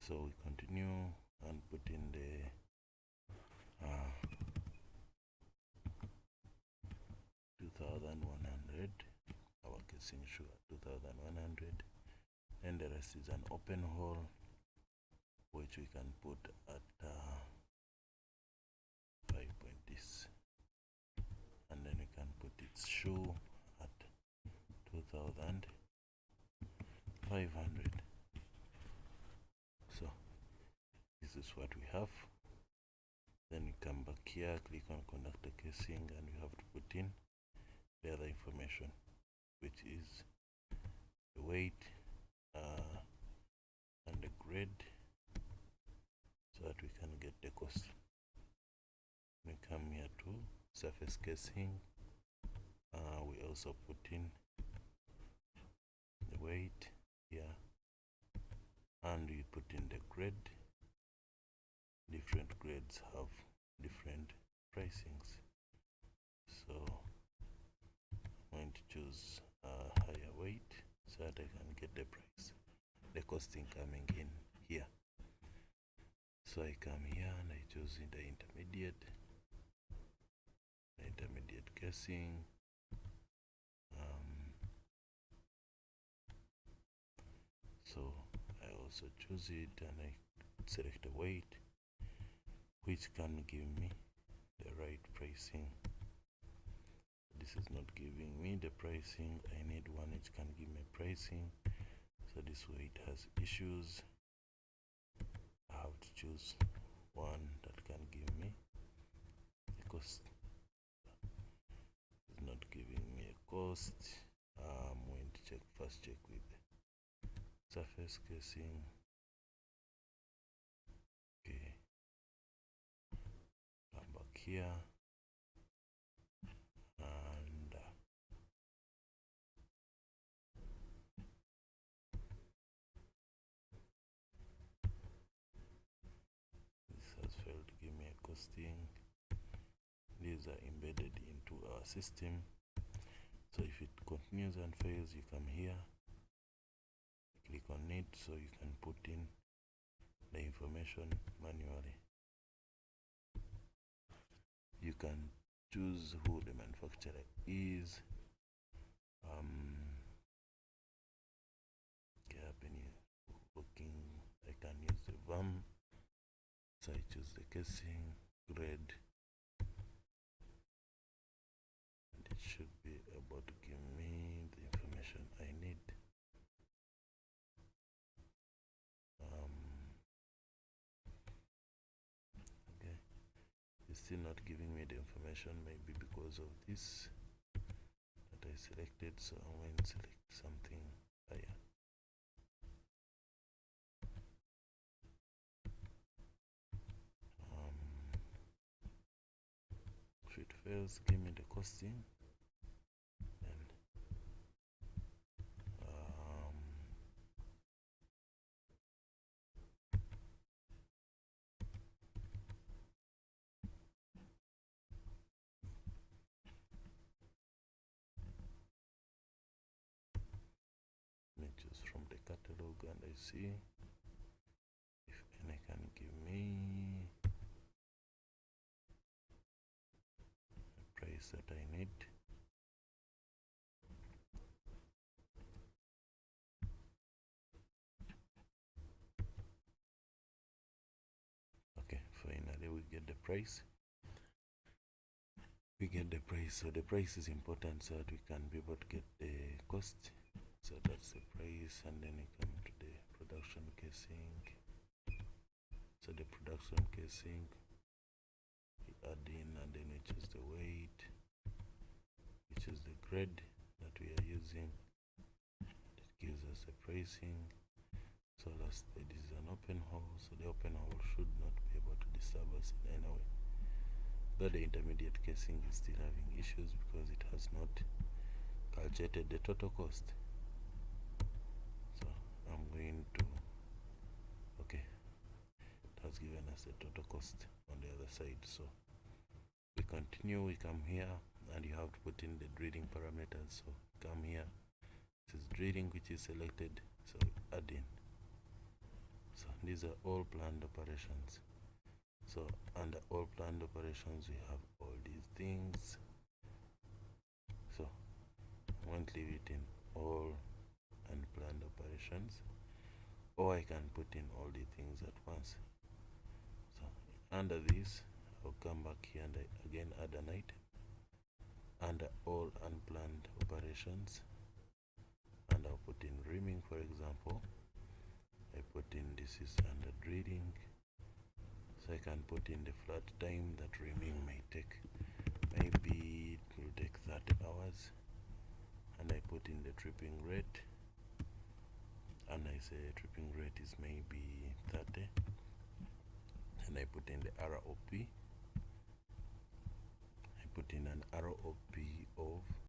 So we continue and put in the 2100, our casing sugar 2100, and the rest is an open hole which we can put at 5.this, and then we can put its shoe at 2500. So this is what we have. Then you come back here, click on conductor casing, and you have to put in the other information, which is the weight and the grade, so that we can get the cost. We come here to surface casing. We also put in the weight here, and we put in the grade. Different grades have different pricings, so I'm going to choose a higher weight so that I can get the price, the costing coming in here. So I come here and I choose the intermediate casing. So I also choose it and I select the weight, which can give me the right pricing. This is not giving me the pricing. I need one which can give me pricing. So this weight has issues. I have to choose one that can give me the cost. It's not giving me a cost. I'm going to check with the surface casing. Okay, come back here and this has failed to give me a costing. These are embedded into our system, so if it continues and fails, you come here, click on it, so you can put in the information manually. You can choose who the manufacturer is. I can use the VAM, so I choose the casing grade, and it should be able to give me the information I need. Okay, it's still not giving me the information, maybe because of this that I selected, so I'm going to select something higher. If it fails, give me the costing, and let me choose from the catalog and I see if any can give me the price that I need. Okay, finally we get the price. So the price is important so that we can be able to get the cost. So that's the price, and then we come to the production casing. So the production casing, we add in, and then we choose the weight, we choose the grade that we are using. That gives us the pricing. So lastly, this is an open hole, so the open hole should not be able to disturb us in any way. Though the intermediate casing is still having issues because it has not calculated the total cost. So I'm going to, okay, it has given us the total cost on the other side. So we continue, we come here, and you have to put in the drilling parameters. So come here, this is drilling which is selected, so add in. So these are all planned operations. So under all planned operations we have all these things. So I won't leave it in all unplanned operations, or I can put in all the things at once. So under this I'll come back here and I again add an item under all unplanned operations, and I'll put in reaming, for example. I put in this is under drilling, so I can put in the flat time that reaming may take. Maybe it will take 30 hours, and I put in the tripping rate, and I say tripping rate is maybe 30, and I put in the ROP. I put in an ROP of